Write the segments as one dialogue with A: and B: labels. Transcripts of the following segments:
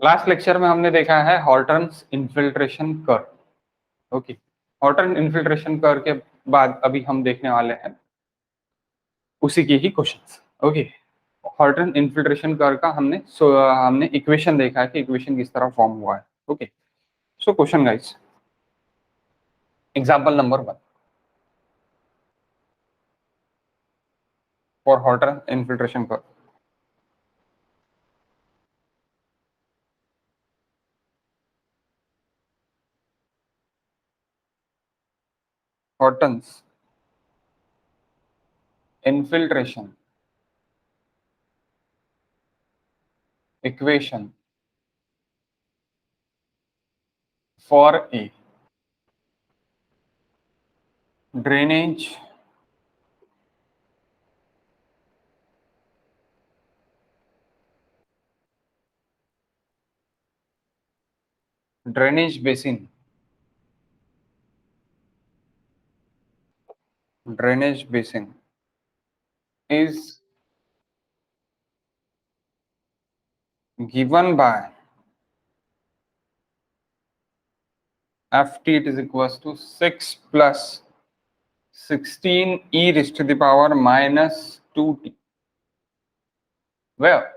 A: Last lecture में हमने देखा है Horton's infiltration curve. Okay, Horton infiltration curve के बाद अभी हम देखने वाले हैं उसी के ही questions. Okay, Horton infiltration curve का हमने इक्वेशन देखा है कि इक्वेशन किस तरह फॉर्म हुआ है। Okay, so question guys, example number 1 for Horton infiltration curve. Hortons infiltration equation for a drainage basin is given by ft, it is equals to 6 plus 16 e raised to the power minus 2t, where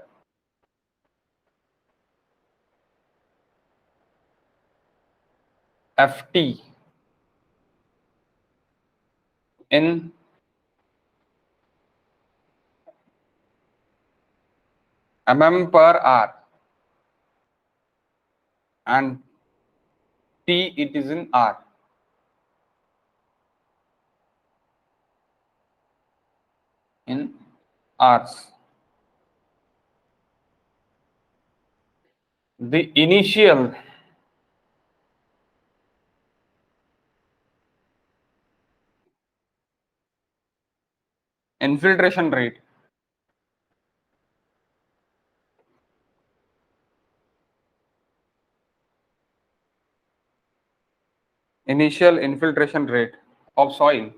A: ft in mm per hour and t it is in r. In hours. The initial infiltration rate of soil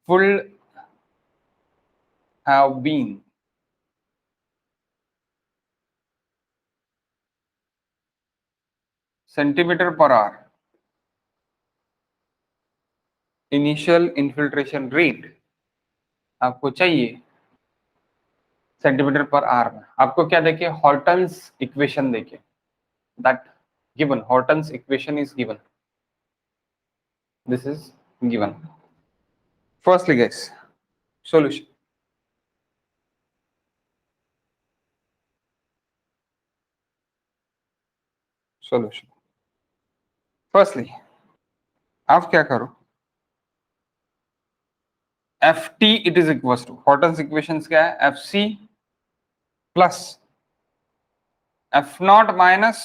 A: would have been centimeter per hour. Initial infiltration rate आपको चाहिए centimetre per hour में। आपको क्या देखिए, Horton's equation देखिए, that given Horton's equation is given, this is given. Firstly guys, solution firstly आप क्या करो, F T it is equal to, Horton's equation क्या है, F C plus F nought minus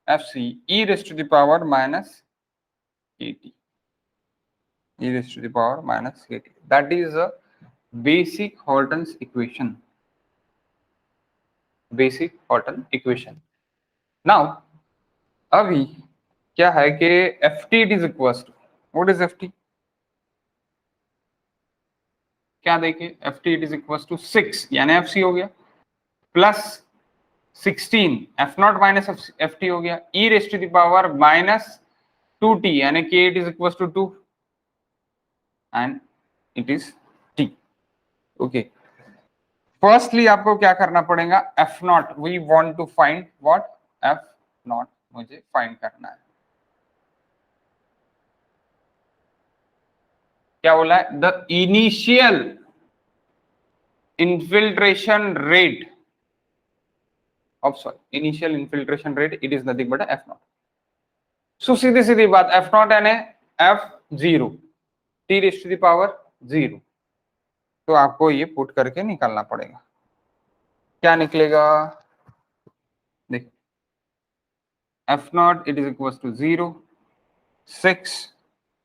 A: F C e raise to the power minus K T, e raised to the power minus kt. That is a basic Horton's equation. Basic Horton equation. Now, अभी क्या है कि ft it is equals to, what is ft? क्या देखिए, ft it is equals to 6 यानी fc हो गया plus 16 f nought minus ft हो गया e raise to the power minus 2t यानी k it is equals to 2 and it is t. Okay. Firstly आपको क्या करना पड़ेगा, F naught, we want to find what, F naught मुझे find करना है। क्या बोला है, the initial infiltration rate of soil, initial infiltration rate it is nothing but F naught. So सीधी सीधी बात, एफ नॉट यानी F zero, T raise to the power zero, तो आपको ये पुट करके निकालना पड़ेगा। क्या निकलेगा, देखो, F nought it is equal to 0, 6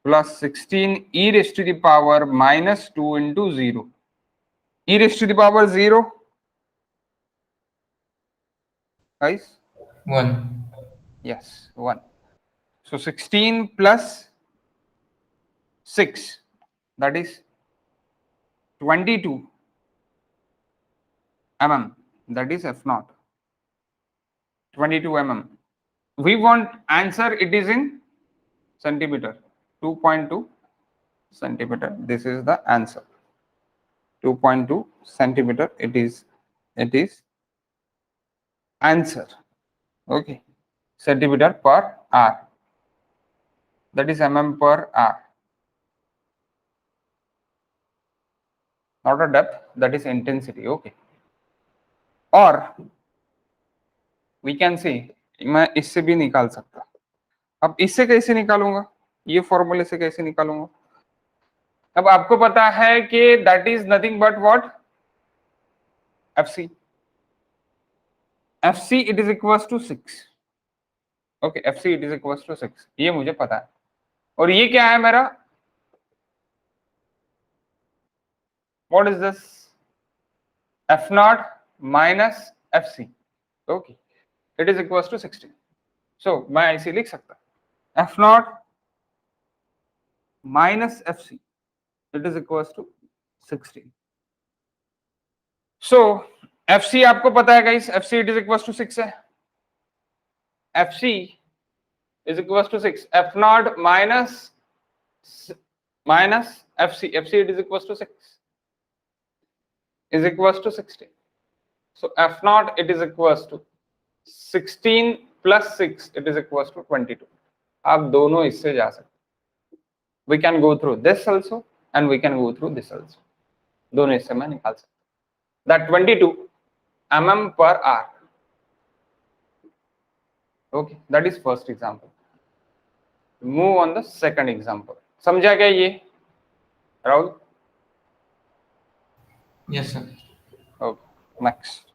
A: plus 16 e raised to the power minus 2 into 0. E raised to the power 0, guys?
B: 1.
A: Yes, 1. So 16 plus 6 that is 22 mm, that is f naught, 22 mm. We want answer, it is in centimeter, 2.2 centimeter. This is the answer, 2.2 centimeter. It is answer. Okay, centimeter per hour, that is mm per hour, not a depth, that is intensity. Okay, और we can say मैं इससे भी निकाल सकता, अब इससे कैसे निकालूंगा, ये फॉर्मूले से कैसे निकालूंगा? अब आपको पता है कि that is nothing but what, FC, FC it is equals to 6. Okay, FC it is equals to 6, ये मुझे पता है. और ये क्या है मेरा, what is this, F nought minus FC. Okay, it is equals to 16. So मैं ऐसे लिख सकता, F nought minus FC it is equals to 16. So FC आपको पता है guys, FC it is equals to 6 है, FC is equals to 6, f naught minus fc, fc it is equals to 6 is equals to 16. So f naught it is equals to 16 plus 6 it is equals to 22. आप दोनों इससे जा सकते, we can go through this also and we can go through this also, दोनों इससे मैं निकाल सकता, that 22 mm per hour. Okay, that is first example. Move on the second example. समझा क्या ये Rahul?
B: Yes, sir.
A: Okay, next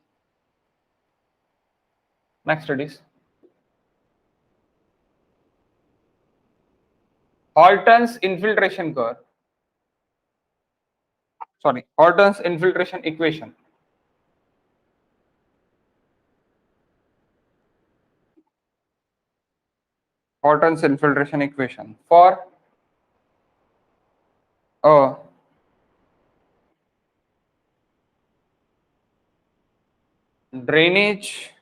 A: studies. Horton's infiltration curve. Sorry, Horton's infiltration equation. Horton's infiltration equation for a drainage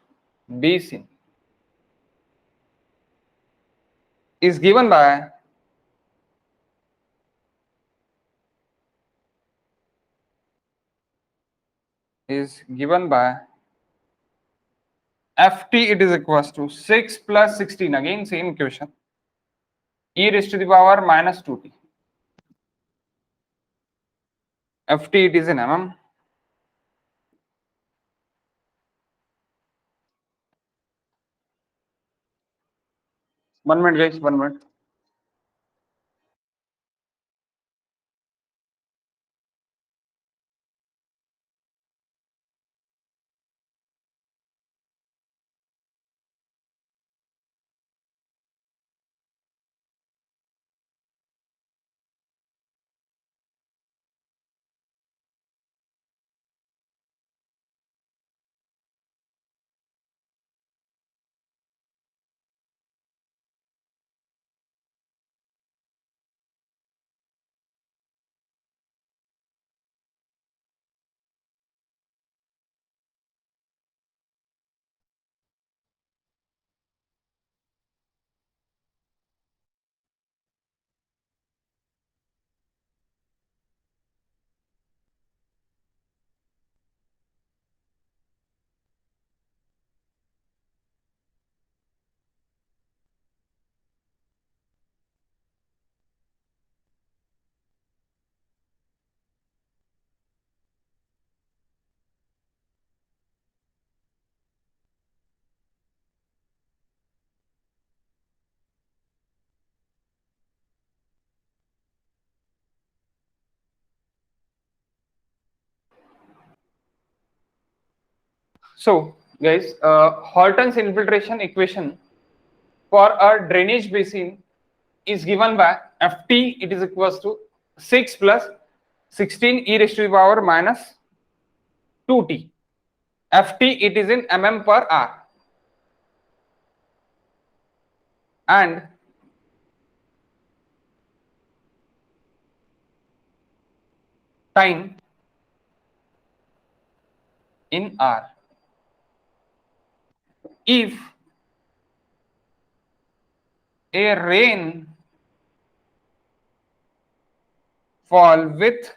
A: basin is given by ft, it is equals to 6 plus 16, again same equation, e raised to the power minus 2t. ft it is in mm. One minute guys, 1 minute. So guys, Horton's infiltration equation for a drainage basin is given by ft, it is equals to 6 plus 16 e raised to the power minus 2t. ft it is in mm per hour, and time in R if a rain fall with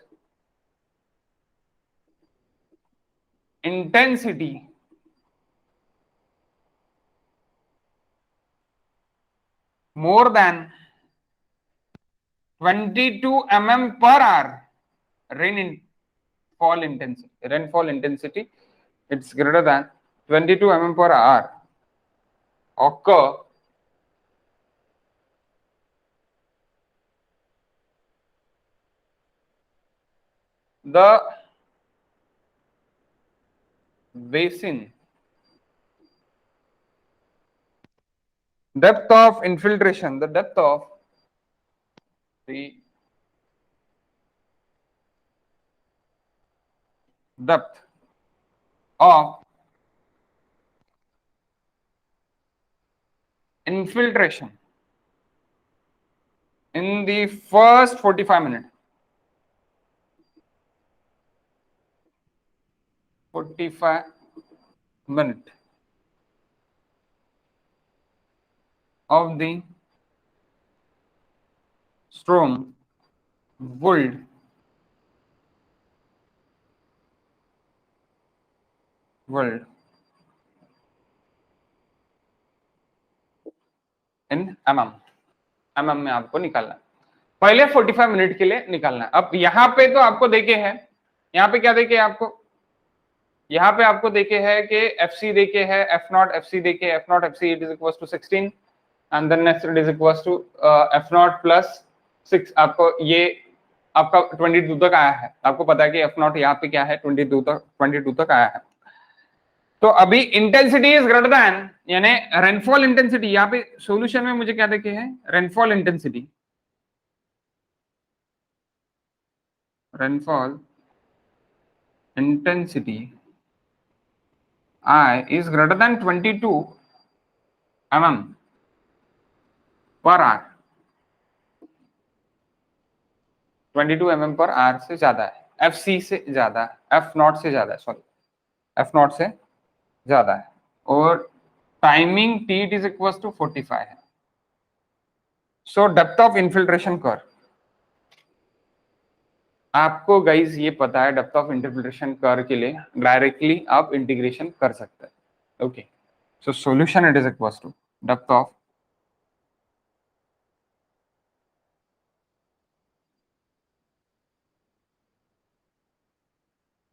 A: intensity more than 22 mm per hour. Rainfall intensity, it's greater than 22 mm per hour occur the basin depth of infiltration, the depth of the depth of infiltration in the first 45 minutes. 45 minutes of the storm would in mm में आपको निकालना है। पहले 45 minute के लिए निकालना है। अब यहाँ पे तो आपको देखे है, यहाँ पे क्या देखे आपको, यहाँ पे आपको देखे है कि FC देखे है, F0 FC देखे, F0 FC it is equals to 16 and then next it is equals to F0 plus 6। आपको ये आपका 22 तक आया है, आपको पता है कि F0 यहाँ पे क्या है 22 तक आया है। तो अभी इंटेंसिटी इज ग्रेटर देन, यानी रेनफॉल इंटेंसिटी, यहाँ पे सॉल्यूशन में मुझे क्या देखे है, rainfall intensity I is greater than 22 mm per hour, 22 mm per hour से ज्यादा है, FC से ज्यादा है, F0 से ज्यादा है, सॉरी F0 से ज्यादा है, और timing T is equal to 45 है। So depth of infiltration curve, आपको गाइज ये पता है, डेप्थ ऑफ इन्फिल्ट्रेशन कर्व के लिए डायरेक्टली आप इंटीग्रेशन कर सकते हैं। Okay, so solution it is equal to depth of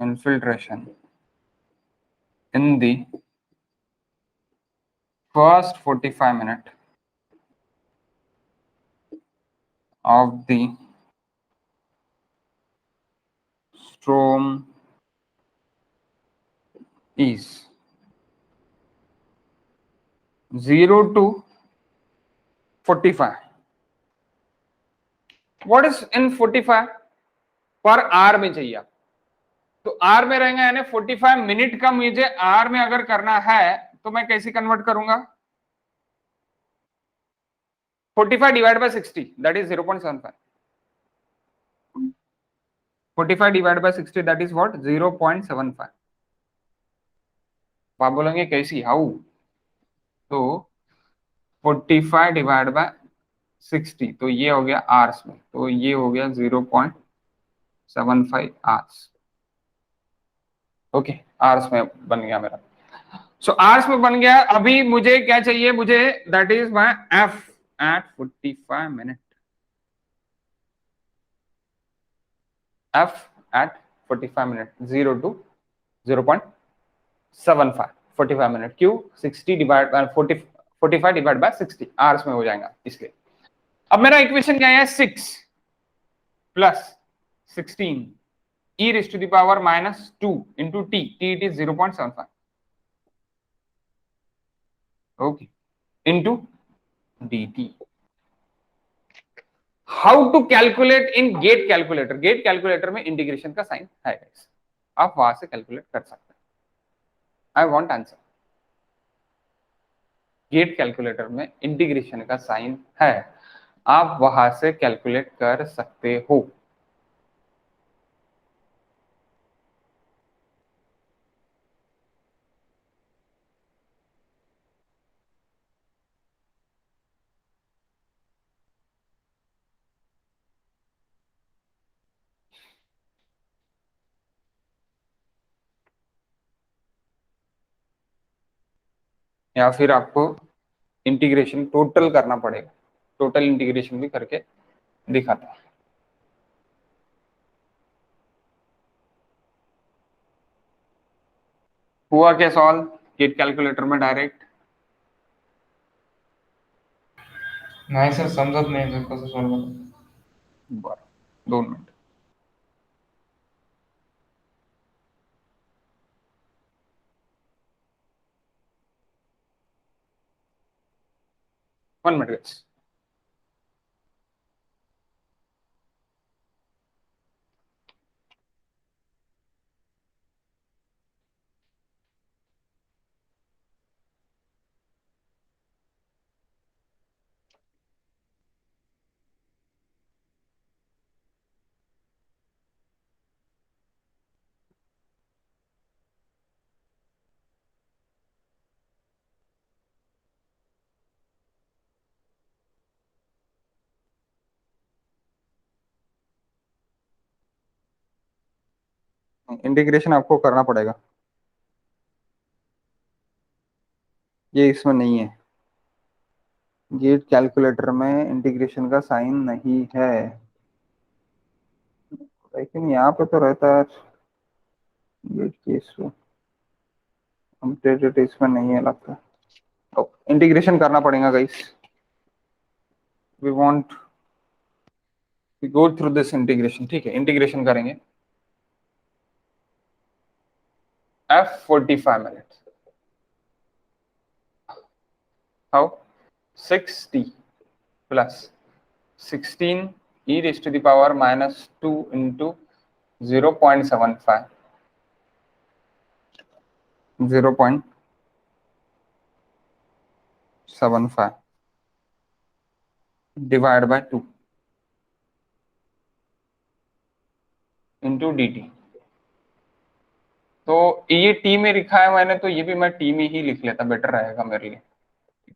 A: infiltration in the first 45 minutes of the storm is 0 to 45. What is in 45? पर आर में चाहिए आप, तो आर में रहेगा, यानी 45 मिनट का मुझे आर में अगर करना है तो मैं कैसे कन्वर्ट करूंगा, 45 divide by 60 that is 0.75, 45 divide by 60 that is what 0.75। आप बोलेंगे कैसी, हाउ, तो 45 डिवाइड बाय 60, तो ये हो गया आर्स में, तो ये हो गया 0.75 आर्स। ओके, आर्स में बन गया मेरा। सो आर्स में बन गया। अभी मुझे क्या चाहिए, मुझे that is my F at 45 minute, F at 45 minute 0 to 0.75, 45 minute, Q 60 divide 45 divide by 60 hours में हो जाएगा इसलिए। अब मेरा इक्वेशन क्या है, 6 plus 16 e raised to the power minus 2 into t it is 0.75, okay, into dt। How to calculate in get calculator, get calculator में integration का साइन है गाइस, आप वहां से कैलकुलेट कर सकते हैं। I want answer, get calculator में इंटीग्रेशन का साइन है, आप वहां से कैलकुलेट कर सकते हो। या फिर आपको इंटीग्रेशन टोटल करना पड़ेगा, टोटल इंटीग्रेशन भी करके दिखाता है। हुआ क्या सॉल्व गेट कैलकुलेटर में डायरेक्ट?
B: नहीं सर, समझत नहीं सर कसं सॉल्व करणार.
A: बरं, 2 मिनिट. One minute. इंटीग्रेशन आपको करना पड़ेगा, ये इसमें नहीं है, गेट कैलकुलेटर में इंटीग्रेशन का साइन नहीं है, लेकिन यहाँ पे तो रहता है गेट केस इसमें नहीं है लगता. तो इंटीग्रेशन करना पड़ेगा guys, we want to go through this integration. ठीक है, इंटीग्रेशन करेंगे. F45 minutes. How? 6t plus 16 e raised to the power minus 2 into 0.75 divided by 2 into dt. तो ये टी में लिखा है मैंने, तो ये भी मैं टी में ही लिख लेता, बेटर रहेगा मेरे लिए.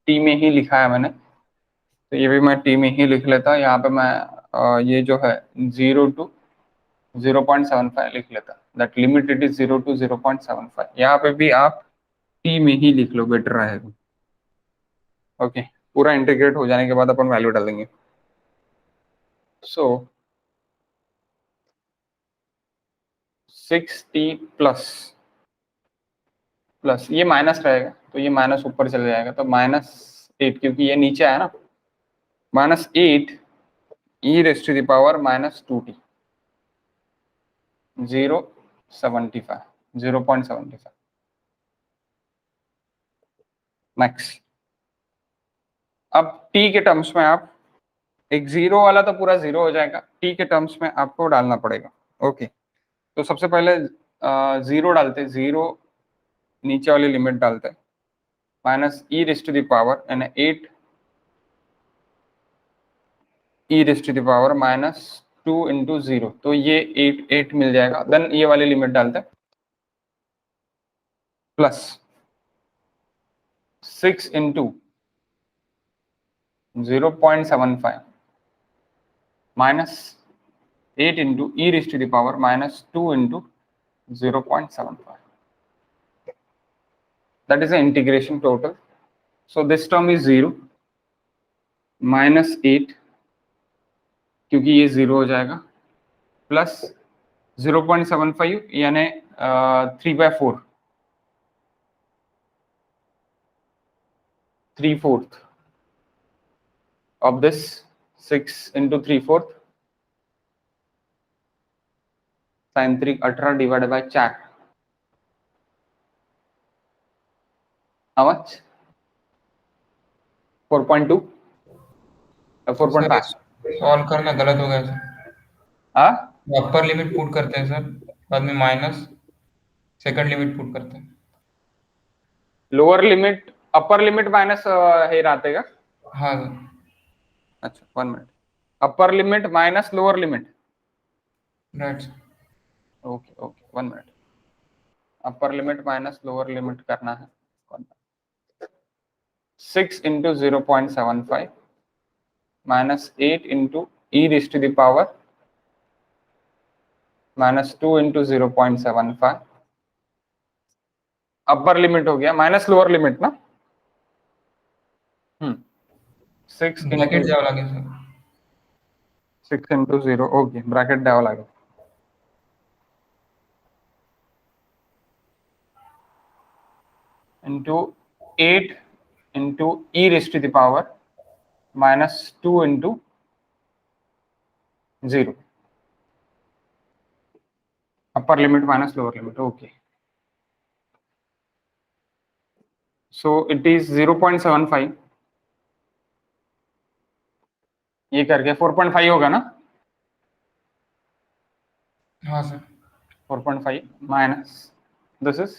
A: टी में ही लिखा है मैंने, तो ये भी मैं टी में ही लिख लेता. यहाँ पे मैं ये जो है 0 to 0.75 लिख लेता. That limit it is 0 to 0.75. यहाँ पे भी आप टी में ही लिख लो, बेटर रहेगा. ओके, पूरा इंटीग्रेट हो जाने के बाद अपन वैल्यू डालेंगे. सो 6t प्लस प्लस ये माइनस रहेगा, तो ये माइनस ऊपर चले जाएगा, तो -8, क्योंकि ये नीचे आया ना. -8 e raise to the power -2t 0.75 max. अब t के टर्म्स में आप एक जीरो वाला तो पूरा जीरो हो जाएगा, t के टर्म्स में आपको डालना पड़ेगा. ओके, तो सबसे पहले जीरो डालते, जीरो नीचे वाली लिमिट डालते हैं, minus e raise to the power यानी 8 e raise to the power -2 into 0, तो ये 8 मिल जाएगा. देन ये वाली लिमिट डालते हैं, plus 6 into 0.75 minus 8 into e raised to the power -2 into 0.75. That is the integration total. So this term is 0, -8 क्योंकि ये 0 हो जाएगा, प्लस 0.75 यानी 3/4, 3/4 of this 6 into 3/4 sin 3 18 divided by 4. How much? 4.2 or
B: sir
A: 4.5?
B: Solve करना गलत हो गया sir.
A: हाँ,
B: अपर लिमिट पुट करते हैं सर, बाद में माइनस सेकंड लिमिट पुट करते हैं.
A: Lower limit upper limit minus हे राहते का?
B: हाँ सर.
A: अच्छा, 1 minute. Upper limit minus lower limit.
B: Right sir.
A: Okay okay, 1 minute. Upper limit minus lower limit करना है. 6 into 0.75 minus 8 into e raised to the power -2 into 0.75. Upper limit हो गया माइनस लोअर लिमिट ना, 6
B: ब्रॅकेट
A: into
B: द्यावं लागेल sir.
A: 6 into 0. Okay, bracket द्यावं लागेल. into 8 into e raised to the power minus 2 into 0. Upper limit minus lower limit. Okay. So it is 0.75. ये करके 4.5 होगा ना?
B: हाँ सर.
A: 4.5 minus this is.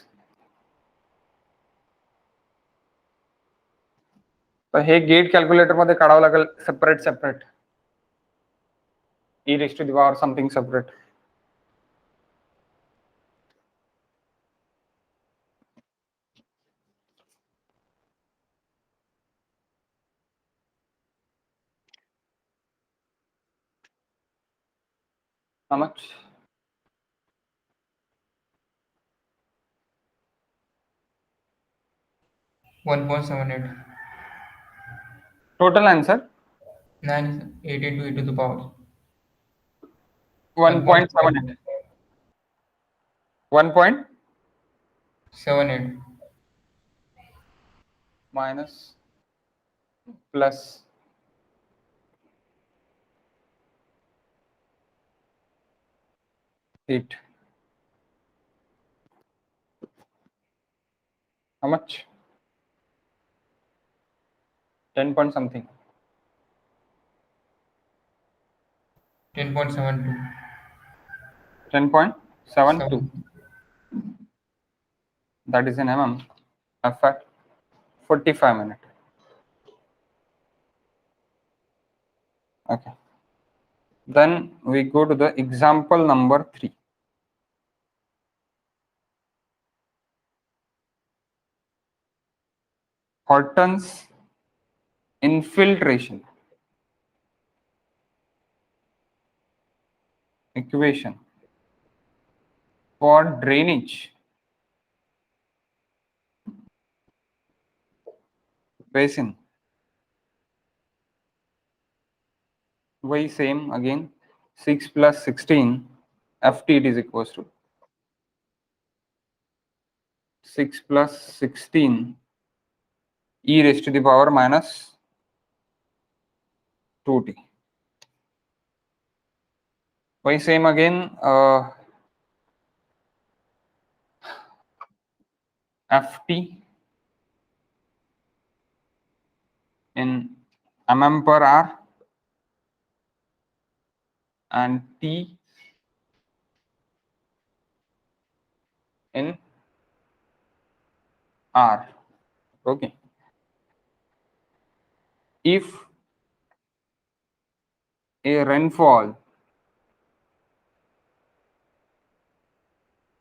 A: तर हे गेट कॅल्क्युलेटर मध्ये काढावं लागेल separate e raised to the power something separate. How much?
B: $1.78.
A: Total answer
B: 9 sir. 8 into e to the power
A: 1.78. 1.
B: 78.
A: minus plus 8. How much? 10 point something.
B: 10.72.
A: 10.72. That is in mm. F 45 minutes. Okay. Then we go to the example number 3. Horton's infiltration equation for drainage basin. Why same again? 6 plus 16 ft it is equals to 6 plus 16 e raised to the power minus 2t. Why same again? ft in mm per hour and t in r. Okay. If a rainfall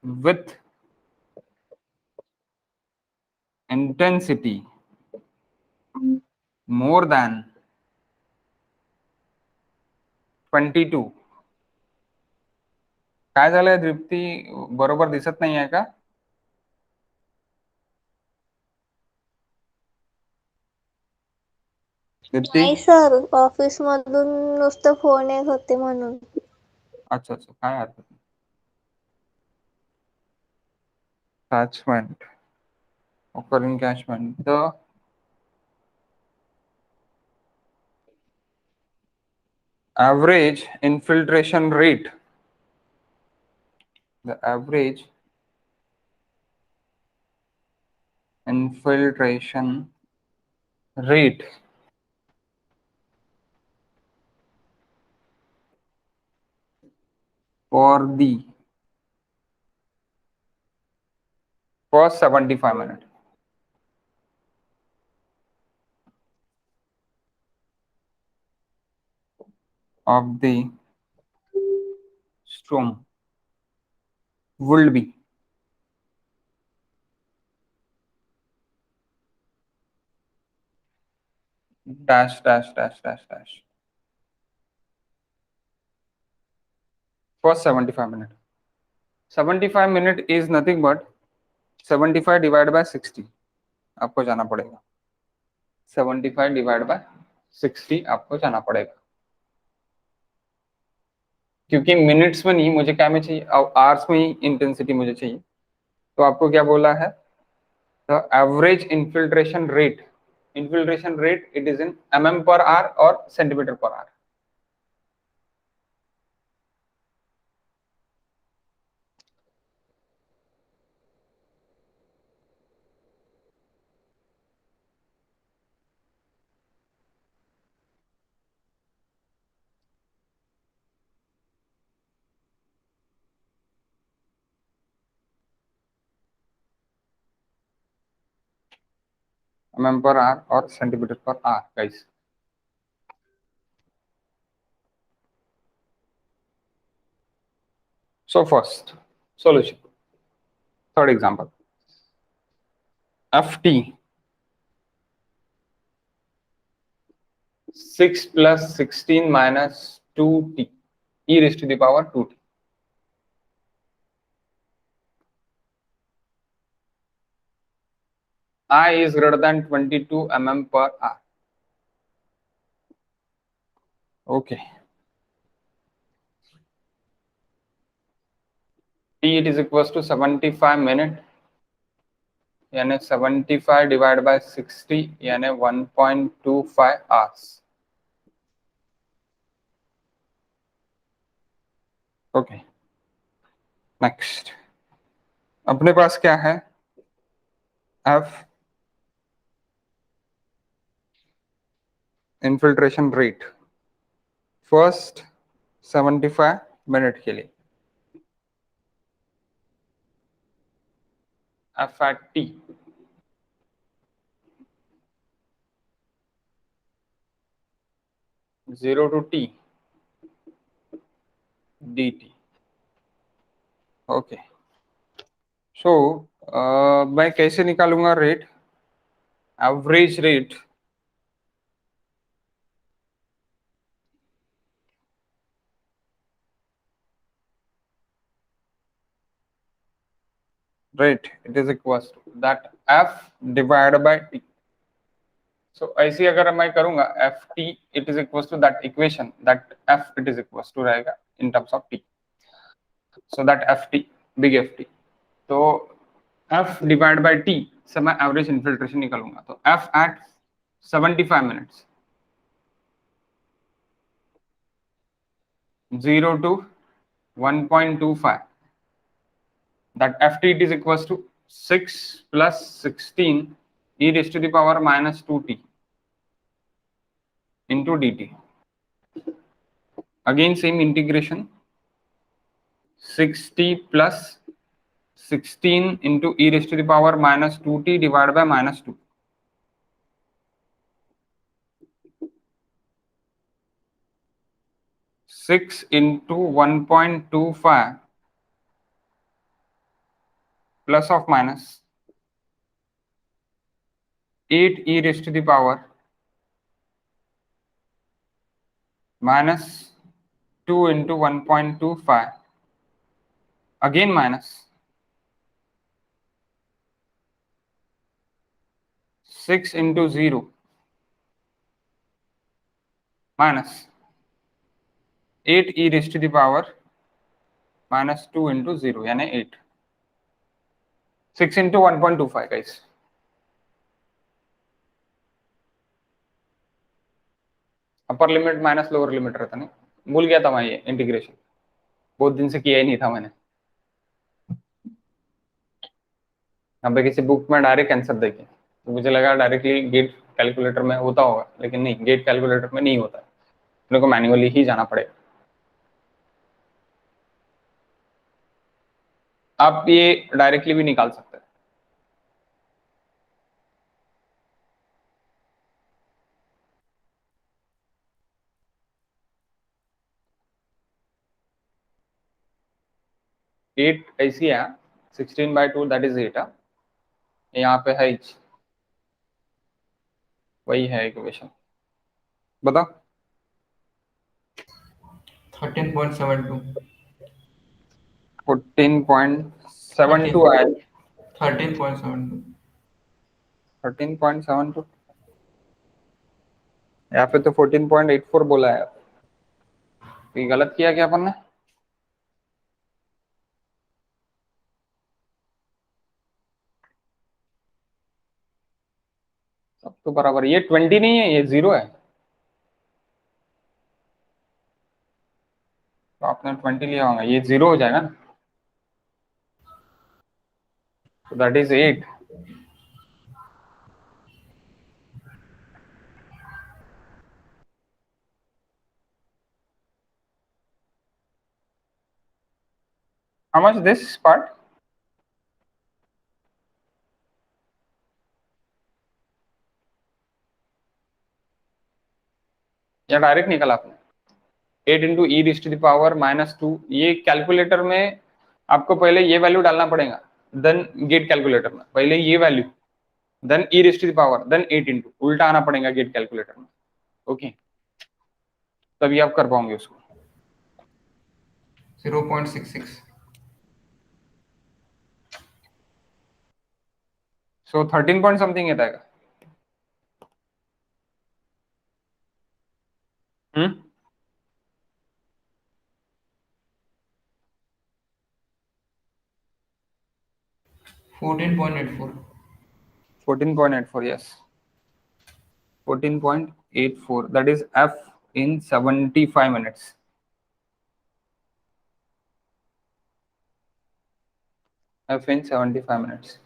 A: with intensity more than 22. काय झालंय दीप्ती, बरोबर दिसत नाही आहे का? दीप्ती,
C: नाही sir, office मधून नुसतं फोन येत होते म्हणून.
A: अच्छा काय अर्थ? Catchment, occurring catchment. The average infiltration rate. The average infiltration rate for the first 75 minutes of the storm would be dash dash dash dash dash. First 75 minutes. 75 minutes is nothing but 75 divided by 60. आपको जाना पड़ेगा 75 divided by 60 आपको जाना पड़ेगा, क्योंकि minutes में नहीं, मुझे क्या में चाहिए, आवर्स में ही इंटेंसिटी मुझे चाहिए। तो आपको क्या बोला है, the average infiltration rate, infiltration rate it is in mm per hour और centimetre per hour. mm per hour और centimetre per hour guys. So first solution, third example, ft 6 plus 16 minus 2t e raised to the power 2t. I is greater than 22 mm per hour. Okay. T it is equals to 75 minute, यानी 75 divided by 60 यानी 1.25 hours. Okay. Next. अपने पास क्या है, F infiltration rate first 75 minute के लिए, F at T 0 to T dt. Okay, so मैं कैसे निकालूंगा rate, average rate rate it is equals to that f divided by t. So ऐसे अगर मैं करूंगा ft it is equals to that equation that f it is equals to रहेगा in terms of t. So that ft big ft, तो f divided by t से मैं average infiltration निकालूंगा, तो f at 75 minutes 0 to 1.25, that ft it is equals to 6 plus 16 e raised to the power minus 2t into dt. Again same integration, 60 plus 16 into e raised to the power minus 2t divided by minus 2. Six into 1.25 plus of minus 8 e raised to the power minus 2 into 1.25, again minus 6 into 0 minus 8 e raised to the power minus 2 into 0 यानी 8. 6 into 1.25 guys. अपर limit minus lower limit रहता, नहीं भूल गया था मैं, ये integration बहुत दिन से किया ही नहीं था मैंने। यहाँ पे किसी बुक में डायरेक्ट आंसर देखे तो मुझे लगा डायरेक्टली गेट कैलकुलेटर में होता होगा, लेकिन नहीं, गेट कैलकुलेटर में नहीं होता, अपने को मैन्युअली ही जाना पड़ेगा। आप ये डायरेक्टली भी निकाल सकते हैं। एट ऐसी है, 16/2 दैट इज 8, यहाँ पे है h, वही है इक्वेशन, बताओ।
B: 13.72
A: 14.72 आया,
B: 13.72
A: 13.72 यहाँ पे तो 14.84 बोला है, ये गलत किया क्या अपन ने? सब तो बराबर, ये 20 नहीं है, ये 0 है, तो आपने 20 लिया होगा, ये 0 हो जाएगा ना, तो that is 8. How much this part? या डायरेक्ट निकला आपने? 8 into E raised the power -2. ये कैलकुलेटर में आपको पहले ये वैल्यू डालना पड़ेगा, देन गेट कैलकुलेटर में पहले ये value, then e raised the power, then 8 into, उल्टा आना पड़ेगा गेट कैलकुलेटर में. ओके, तभी आप कर पाओगे उसको.
B: 0.66.
A: सो 13 पॉइंट समथिंग येत आहे का? हम्म,
B: 14.84.
A: 14.84, yes. 14.84, that is F in 75 minutes. F in 75 minutes.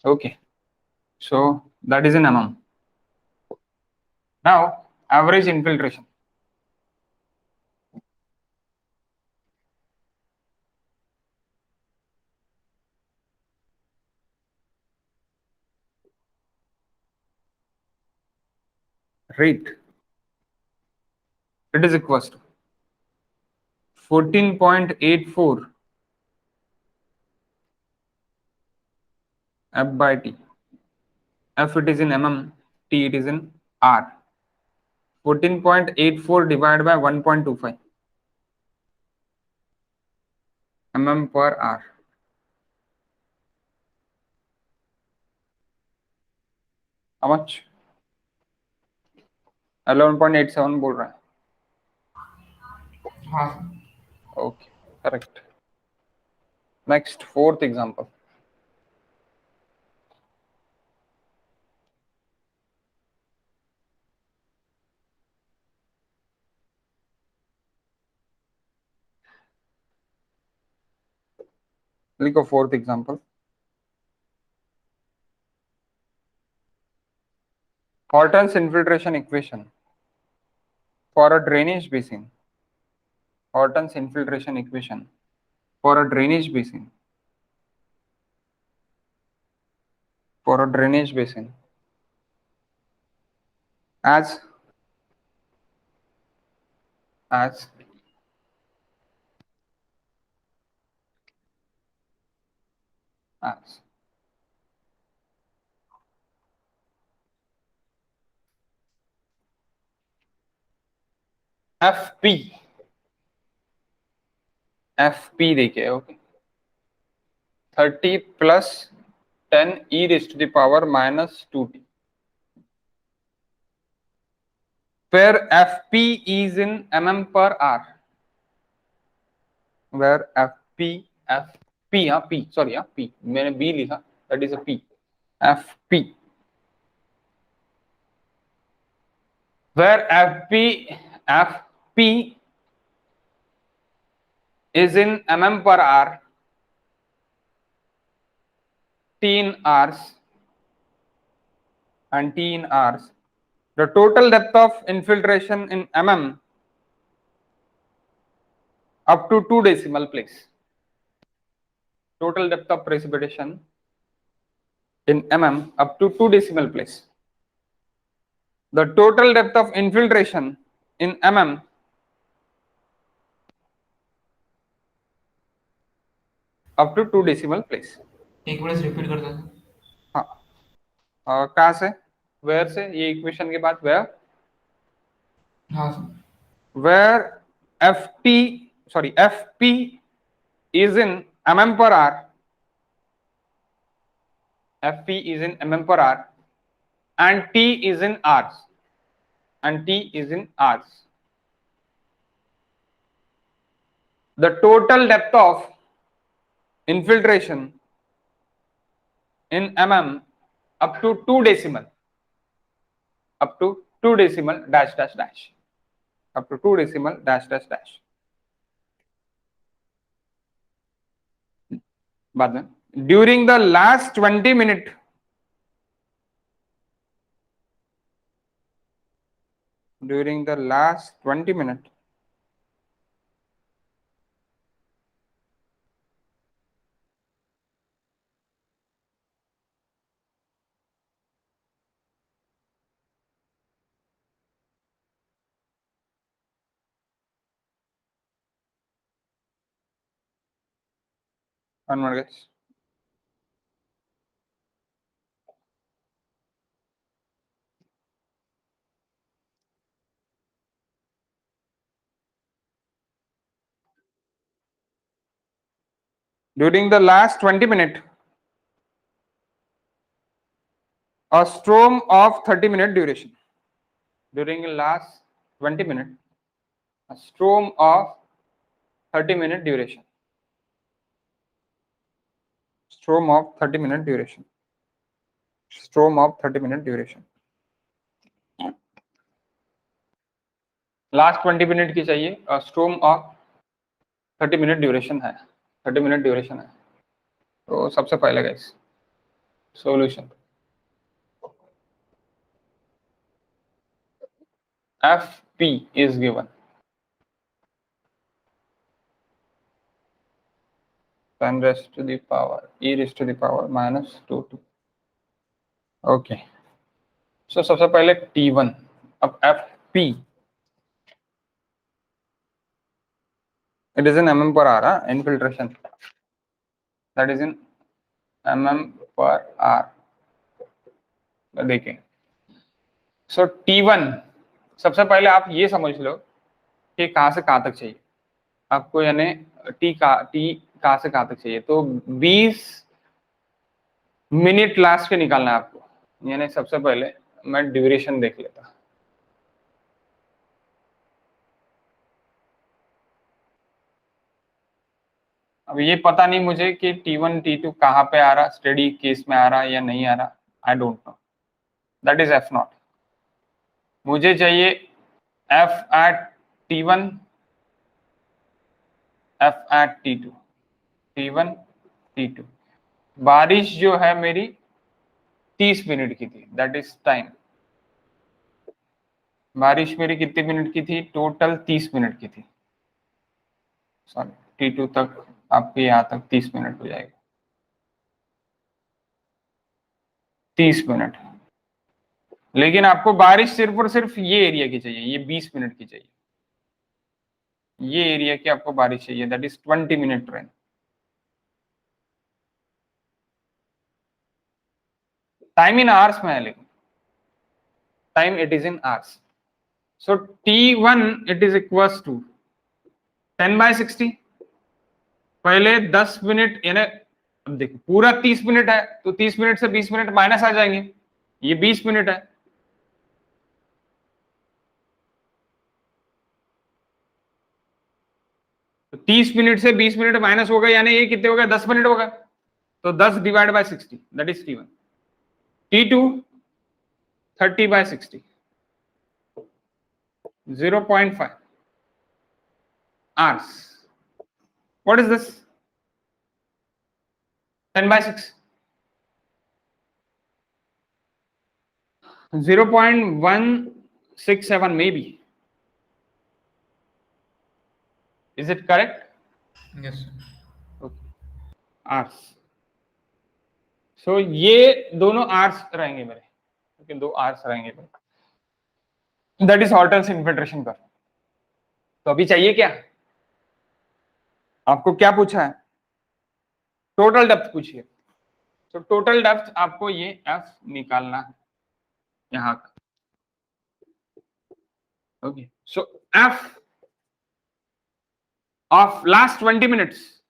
A: Okay, so that is in mm. Now average infiltration. Rate, it is equals to 14.84 F by T. F it is in mm, T it is in R. 14.84 divided by 1.25 mm per R. How much? 11.87 बोल रहा है.
B: हाँ.
A: Okay, correct. Next, fourth example. लिखो fourth example. Horton's infiltration equation for a drainage basin. Horton's infiltration equation for a drainage basin. For a drainage basin as FP. FP देखिए, okay, 30 plus 10 e raised to the power -2t, where FP is in mm per r, where FP P, sorry, P मैंने B लिखा, that is a P, FP, where FP is in mm per r, T in Rs and T in Rs. The total depth of infiltration in mm up to 2 decimal place. Total depth of precipitation in mm up to 2 decimal place. The total depth of infiltration in mm up to 2 decimal place.
B: एक बार repeat कर दो.
A: हाँ, कहाँ से, where से, ये equation के बाद वेयर,
B: हाँ sir.
A: Where FP is in mm per r, FP is in mm per r and T is in Rs. and T is in hours. The total depth of infiltration in mm up to 2 decimal, up to 2 decimal dash dash dash, up to 2 decimal dash dash dash. बाद में during the last 20 minute, during the last 20 minute, one more guys. During the last 20 minute, a storm of 30-minute duration. During the last 20 minute, a storm of 30-minute duration. Storm of 30-minute duration. Storm of 30-minute duration. Last 20 minute की चाहिए, स्ट्रोम of 30 minute duration है, 30 minute duration है. तो सबसे पहले guys solution FP is given 10 raised to the power e raised to the power minus 2t. Okay, so सबसे पहले T1. अब FP it is in mm per hour, infiltration that is in mm per hour. देखें, सो T1 सबसे पहले आप ये समझ लो कि कहां से कहां तक चाहिए आपको, यानी T कहां से कहां तक चाहिए. तो 20 मिनट लास्ट के निकालना है आपको, यानी सबसे पहले मैं ड्यूरेशन देख लेता. अब ये पता नहीं मुझे कि T1 T2 कहाँ पे आ रहा, स्टेडी केस में आ रहा या नहीं आ रहा, I don't know. That is F0. मुझे चाहिए F at T1, F at T2, T1 T2. बारिश जो है मेरी 30 मिनट की थी, दैट इज टाइम. बारिश मेरी कितने मिनट की थी, टोटल 30 मिनट की थी. सॉरी, T2 तक आपके यहाँ तक 30 मिनट हो जाएगा, 30 मिनट. लेकिन आपको बारिश सिर्फ और सिर्फ ये एरिया की चाहिए, ये 20 मिनट की चाहिए, ये एरिया की आपको बारिश चाहिए, that is 20 minute rain. Time in hours में है, लेकिन time it is in hours. So T1 it is equals to 10/60. पहले 10 मिनट, यानी अब देखो पूरा 30 मिनट है, तो 30 मिनट से 20 मिनट माइनस आ जाएंगे, ये 20 मिनट है. तो 30 मिनट से 20 मिनट माइनस होगा, यानी ये कितने होगा, 10 मिनट होगा. तो 10 divide by 60, that is T1. T2 30/60, 0.5 hours. What is this? 10/6, 0.167 maybe. Is it correct?
B: Yes.
A: Okay. Hours. So ये दोनों hours रहेंगे मेरे, okay, 2 hours रहेंगे मेरे. That is Horton's infiltration curve. तो अभी चाहिए क्या, आपको क्या पूछा है, टोटल डेप्थ पूछिए. तो टोटल डेप्थ आपको ये F निकालना है यहाँ का. Okay, so F of last 20 minutes,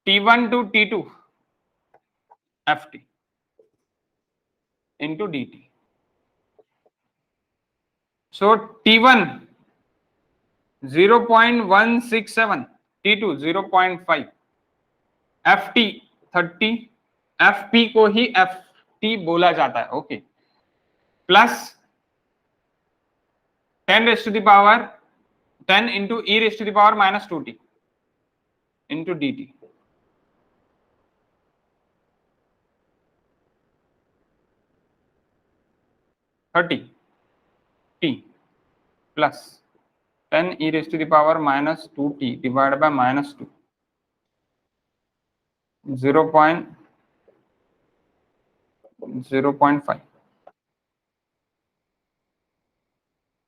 A: T1 to T2 Ft into dt. So T1 0.167, T2 0.5, Ft 30, Fp को ही Ft बोला जाता है, okay, plus 10 raised to the power 10 into e raised to the power minus 2t into dt. T plus 10 e raised to the power minus 2t divided by minus 2, 0.5,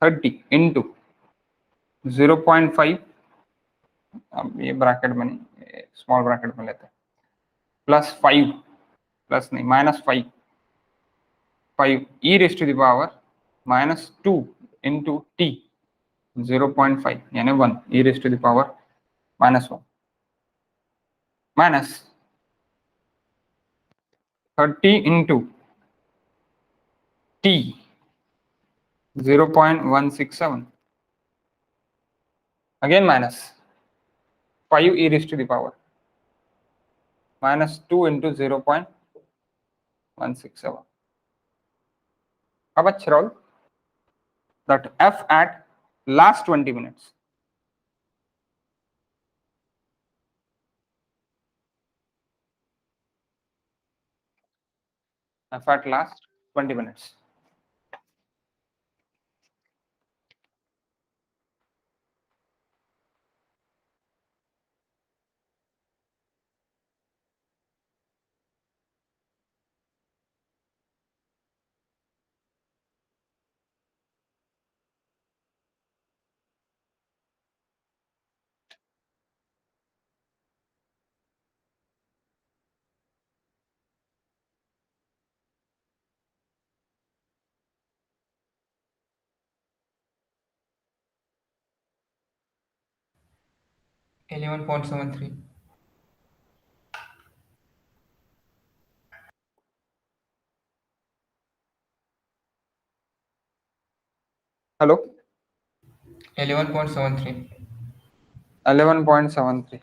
A: 30 into 0.5, अब ये bracket में नहीं, small bracket में लेते हैं, plus 5, plus नहीं minus 5 e raised to the power minus 2 into t 0.5 यानी 1 e raised to the power minus 1 minus 30 into t 0.167 again minus 5 e raised to the power minus 2 into 0.167. अब अच्छा role that f at last 20 minutes. F at last 20 minutes.
B: $11.73.
A: Hello?
B: 11.73.
A: 11.73.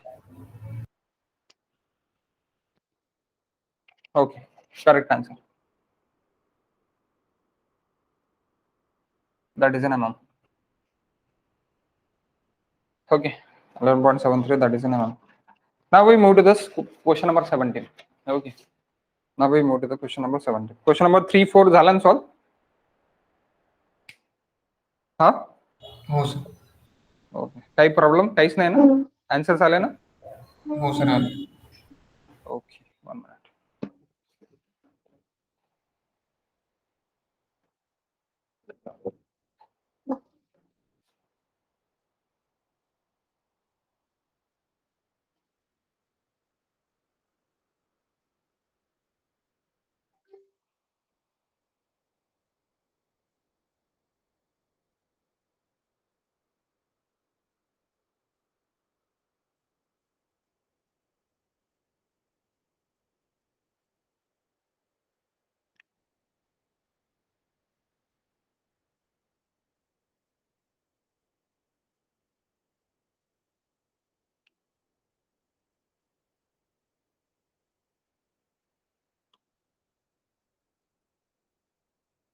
A: Okay, correct answer. That is an mm. Okay, 11.73, that is an mm. Now we move to this question number 17. Okay. Now we move to the question number 17. Question number 3, 4 झाला ना solve? हाँ?
B: हो sir.
A: Okay. काही problem काहीच नाही ना? Answers आले ना?
B: हो सर आले.
A: Okay, 1 minute.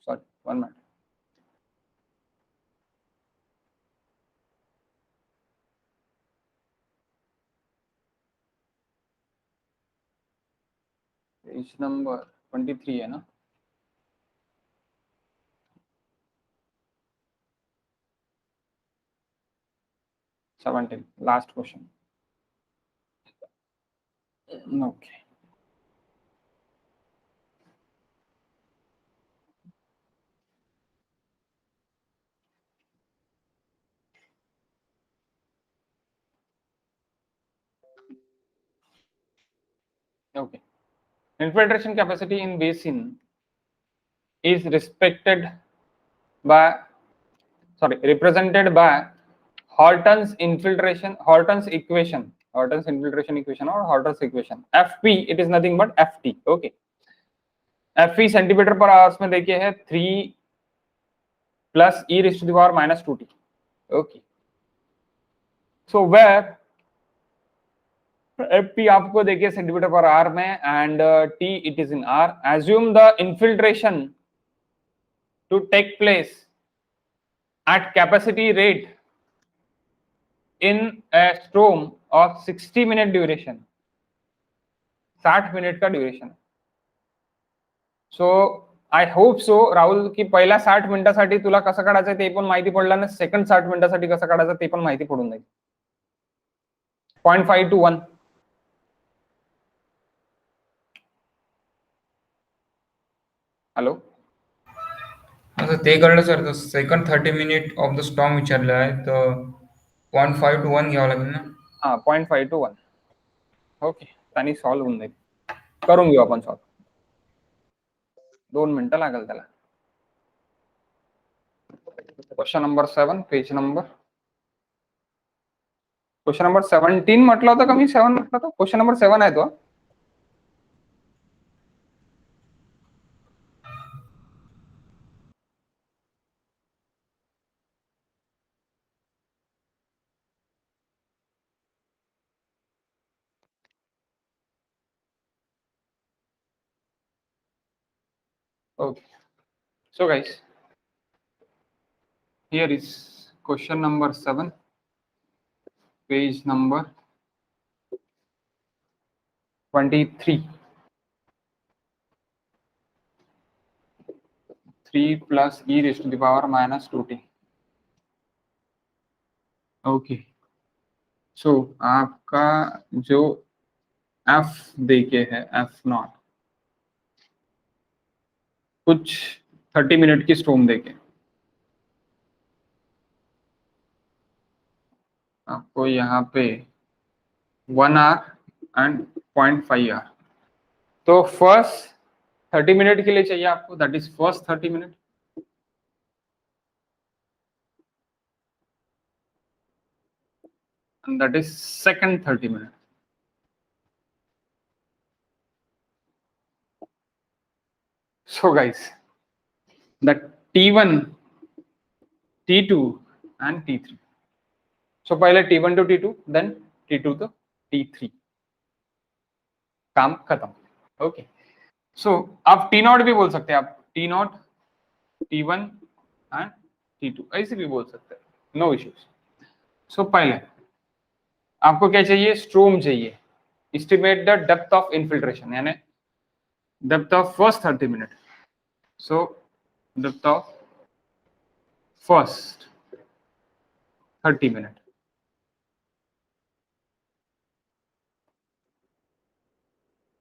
A: Sorry, 1 minute. Page number 23 है ना? 17, last question. Okay. Okay. Infiltration capacity in basin is represented by Horton's equation Horton's infiltration equation or Horton's equation. Fp it is nothing but Ft. Okay. Fe centimetre पर hours में देखिए है 3 plus e raised to the power minus 2t. Okay. So where Fp आपको देखिए centimetre per are में and t it is in r. Assume the infiltration to take place at capacity rate in a storm of 60-minute duration. 60 minute का duration. So I hope so Rahul की पहिल्या 60 मिनिटासाठी तुला कसं काढायचं ते पण माहिती पडलं ना, सेकंड 60 मिनिटासाठी कसं काढायचं ते पण माहिती पडून जाईल. 0.5 to 1. हॅलो
B: असं ते कळलं sir. Second 30 minute of the storm विचारलं आहे तर 0.5 to 1 घ्यावं लागेल ना.
A: हा 0.5 to 1. ओके, आणि सॉल्व्ह होऊन जाईल. करून घेऊ आपण सॉल्व्ह. 2 मिनिटं लागेल त्याला. Question number 7, page number question number 17 म्हटलं होतं का मी? 7 म्हटलं होतं. क्वेश्चन नंबर 7 आहे तो. Okay, so guys, here is question number 7, page number 23. 3 plus e raised to the power minus 2t. Okay, so आपका जो f देके है f0 कुछ 30 मिनट की स्टॉर्म देके आपको यहाँ पे 1 आवर एंड 0.5 आवर. तो फर्स्ट 30 मिनट के लिए चाहिए आपको, that is first 30 minute. and that is second 30 minute. So guys, that T1, T2 and T3. So पहले T1 to T2, then T2 to T3. काम खत्म. ओके, सो आप T0 भी बोल सकते हैं. आप T0, T1 एंड T2 ऐसे भी बोल सकते हैं, नो इश्यूज. सो पहले आपको क्या चाहिए? स्ट्रोम चाहिए. Estimate the depth of infiltration, यानी depth of first 30 minute. So depth of first 30 minute.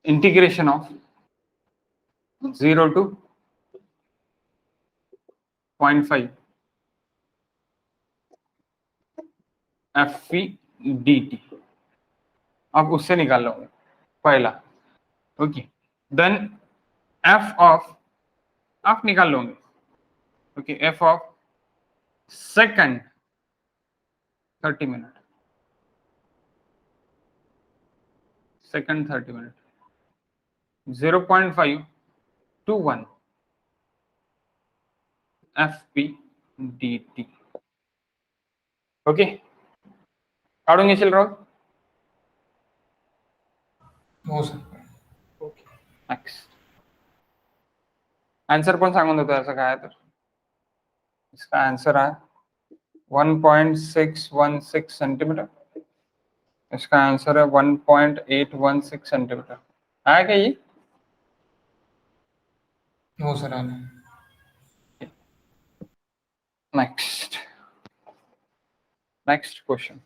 A: Integration of 0 to 0.5 Fv dt. आप उससे निकाल लोगे पहला. ओके, देन f ऑफ आप निकाल लोगे. Okay, f of second 30 minute. Second 30 minute 0.5 to 1 Fp dt. Okay, काढून घेशील राव.
B: हो सर.
A: Okay, next. आंसर पण सांगून देतो याचा काय आहे तर. इसका आंसर है 1.616 सेंटीमीटर. इसका आंसर है 1.816 सेंटीमीटर. है क्या ये?
B: हो सर आलं.
A: Next question.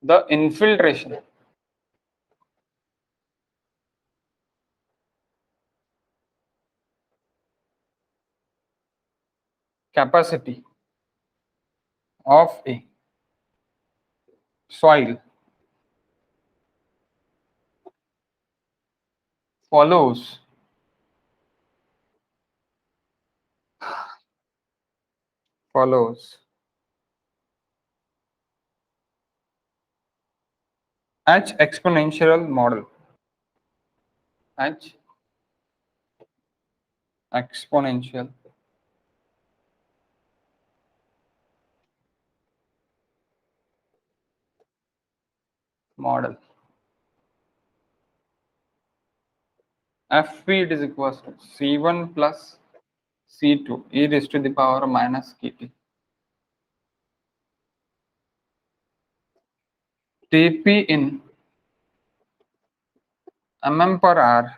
A: The infiltration capacity of a soil follows H exponential model. H exponential model. Fp it is equals to C1 plus C2 e raised to the power minus kT. Tp in mm per hour,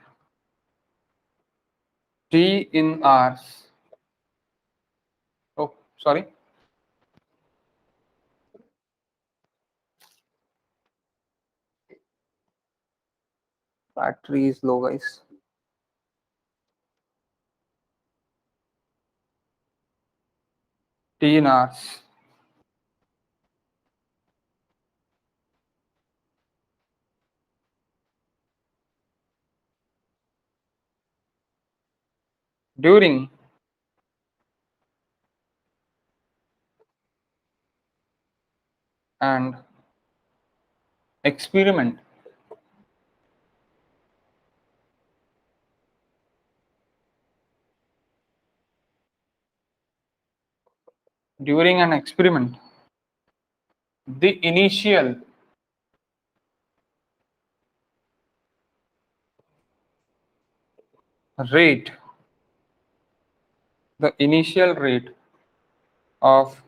A: T in hours. Oh, sorry. Battery is low, guys. T in hours. During and experiment during an experiment, the initial rate of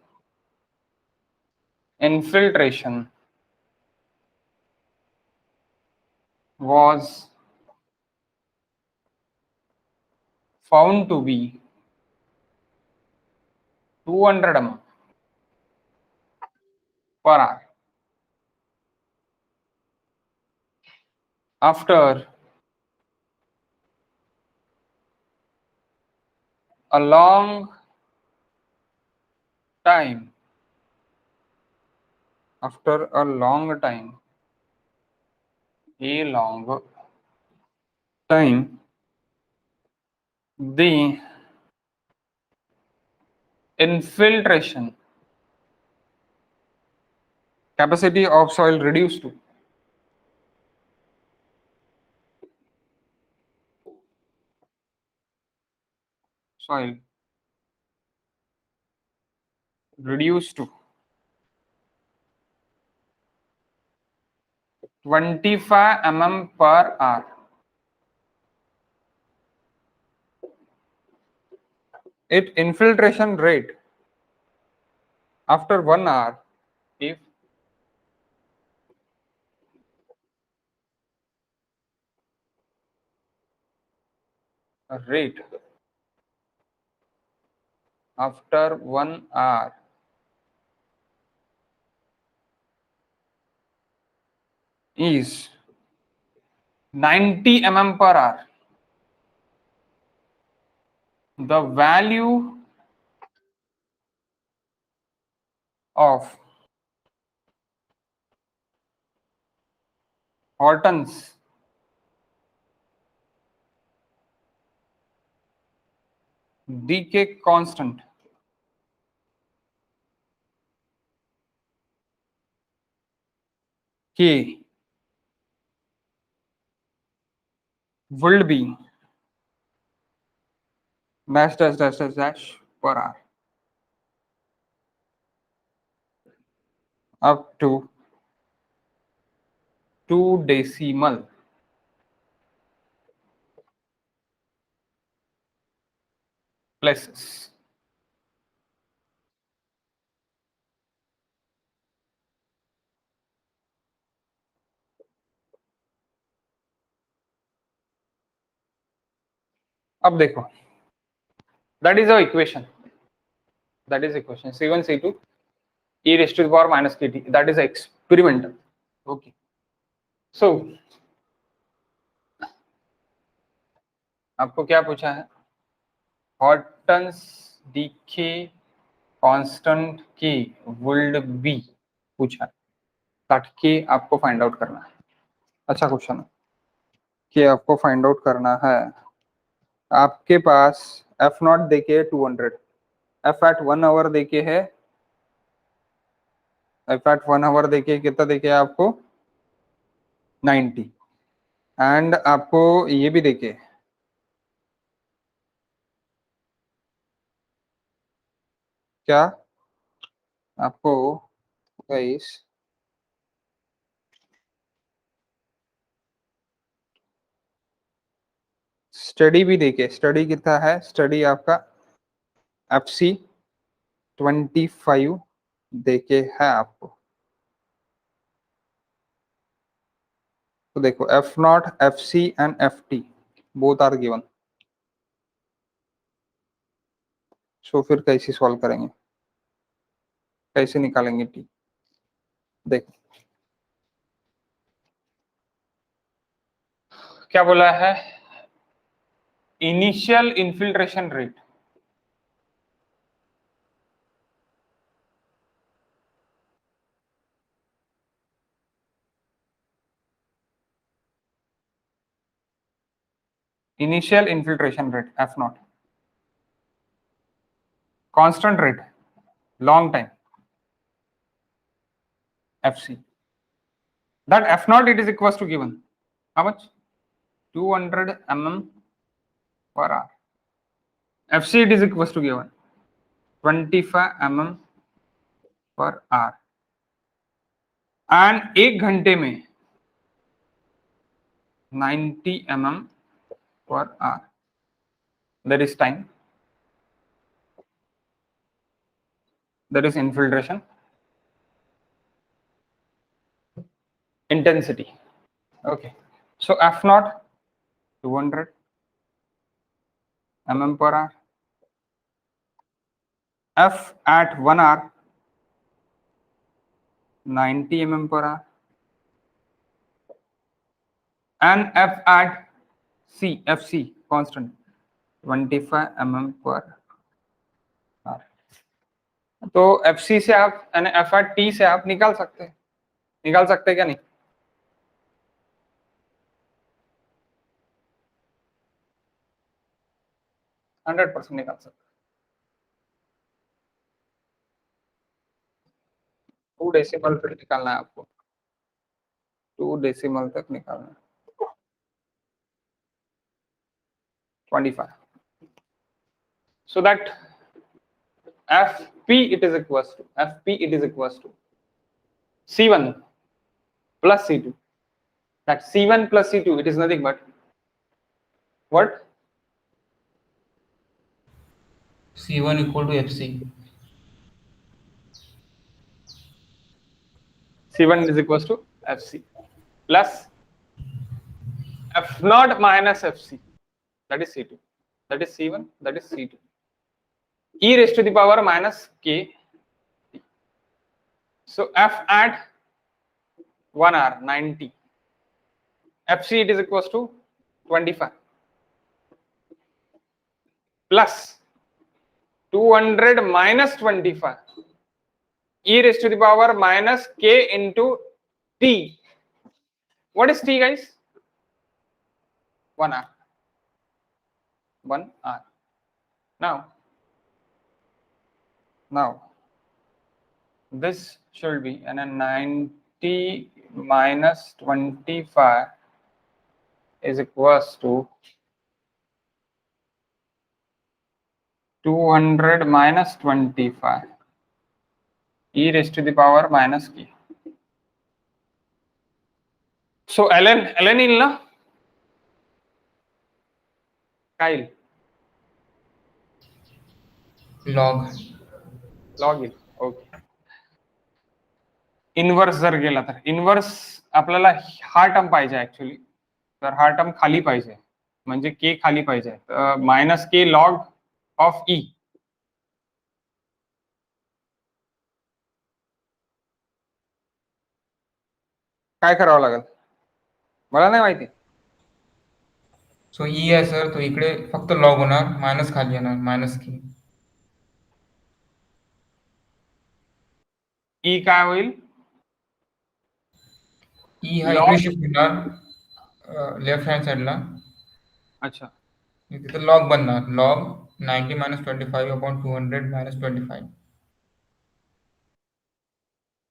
A: infiltration was found to be 200 mm per hour. After a long time, the infiltration capacity of soil reduced to soil reduced to 25 mm per hour. Its infiltration rate after 1 hour, if a rate after 1 hour is 90 mm per hour, the value of Horton's decay constant K will be dash dash dash dash dash per hour up to 2 decimal places. अब देखो, that is the equation. C1 C2 e raised to the power minus kT. That is experimental. Okay. So आपको क्या पूछा है? Horton's decay constant के would be पूछा, that के आपको फाइंड आउट करना है। अच्छा क्वेश्चन है कि आपको फाइंड आउट करना है। आपके पास एफ नॉट देके 200, एफ एट 1 आवर देके है, एफ एट 1 आवर देके कितना देके है आपको 90, एंड आपको ये भी देखे क्या आपको गाइस स्टडी भी देखे, स्टडी कितना है, स्टडी आपका एफ सी 25 देके है आपको। तो देखो F naught, F C and F T both are given. So फिर कैसे सॉल्व करेंगे, कैसे निकालेंगे टी? देखो क्या बोला है, initial infiltration rate, initial infiltration rate F naught, constant rate long time F C, that f naught it is equals to given how much 200 mm per hour, fc it is equals to given 25 mm per hour, and एक घंटे में 90 mm per hour, there is time, there is infiltration intensity. Okay, so f naught 200 mm per hour, f at 1 hour 90 mm per hour, and f at c, fc constant 25 mm per hour. तो fc से आप यानी f at t से आप निकाल सकते हैं, निकाल सकते हैं क्या नहीं? हंड्रेड % निकाल सकते हैं। 2 डेसिमल तक निकालना है आपको, 2 डेसिमल तक निकालना है, 25, so that fp it is equals to c1 plus c2, that c1 plus c2 it is nothing but what,
B: C1 equal to FC.
A: c1 is equals to fc plus f naught minus fc, that is c2, that is c1, that is c2, e raised to the power minus k. So f at 1 hour 90, fc it is equals to 25 plus 200 minus 25 e raised to the power minus k into t. What is t, guys? 1 hour. 1 hour. Now this should be and 90 minus 25 is equals to 200 minus 25 e raised to the power minus k. So ln येईल ना, काय येईल? Log येईल. Okay, inverse जर गेला तर inverse आपल्याला हा टर्म पाहिजे ऍक्च्युअली, तर हा टर्म खाली पाहिजे, म्हणजे के खाली पाहिजे, मायनस के लॉग ऑफ ई. काय करावं लागेल मला नाही माहिती.
B: सो ई आहे सर, तो इकडे फक्त लॉग होणार, मायनस खाली येणार, मायनस की.
A: ई काय होईल?
B: ई हा
A: Log.
B: इकडे शिफ्ट होणार लेफ्ट हँड साईडला.
A: अच्छा,
B: तिथं लॉग बनणार. Log 90 minus 25 upon 200 minus 25.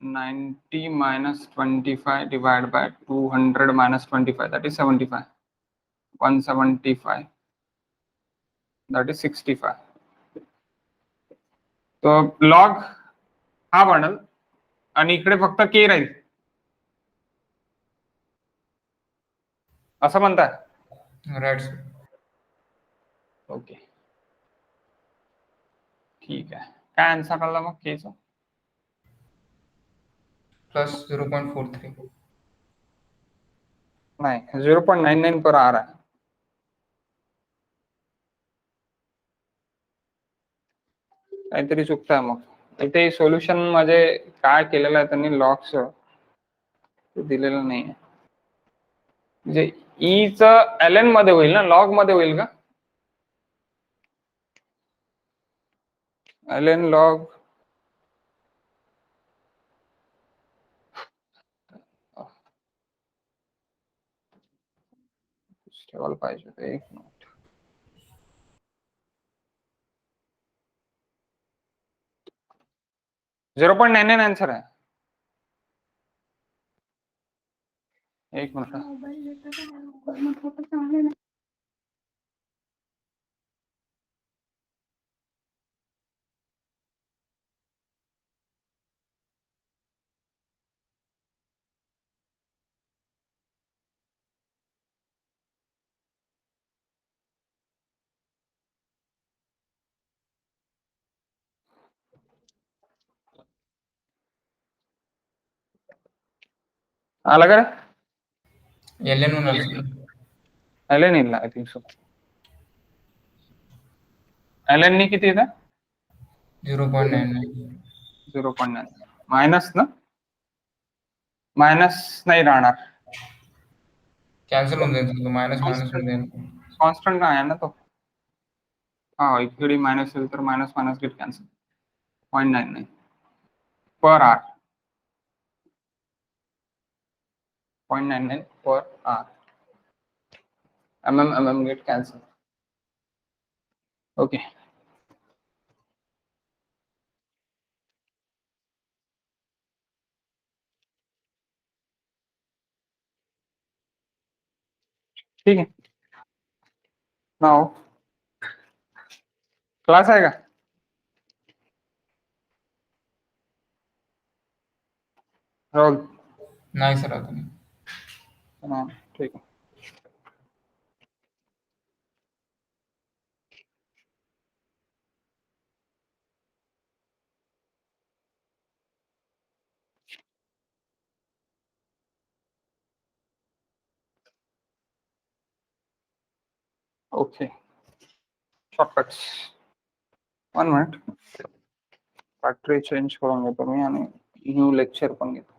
A: 90 minus 25 divided by 200 minus 25, that is 75. 175, that is 65. तो लॉग हा बनल आणि इकडे फक्त के राहील असं म्हणताय?
B: राईट.
A: ओके, ठीक आहे. काय आन्सर काढला मग केचा?
B: प्लस 0.43.
A: नाही, 0.99 पर आ रहा है. काहीतरी चुकतंय मग. इथे सोल्युशन मध्ये काय केलेलं आहे त्यांनी लॉग्स ते दिलेलं नाही आहे. म्हणजे ई च ln मध्ये होईल ना, लॉग मध्ये होईल का? ln log ठेवायला पाहिजे होतं. एक मिनिट. .99 आन्सर आहे. एक मिनिट. आला का?
B: LN होणार असेल.
A: ln ಇಲ್ಲ ಐ थिंक सो. ln नी किती येतं?
B: 0.99.
A: 0.9 मायनस ना, मायनस नाही राहणार.
B: कॅन्सल होऊन जाईल. मायनस मायनस होऊन जाईल.
A: कॉन्स्टंट आहे ना तो. हा, इकडे मायनस येईल तर मायनस मायनस गेट कॅन्सल. 0.99 पर are. 0.99 per hour. mm get cancel. Okay. ठीक है. नाउ क्लास आएगा? राहुल?
B: नाही सर आता नाही.
A: हाँ, ठीक है. Okay, shortcuts. 1 minute. Battery change करून घेतो मी आणि न्यू लेक्चर पण घेतो.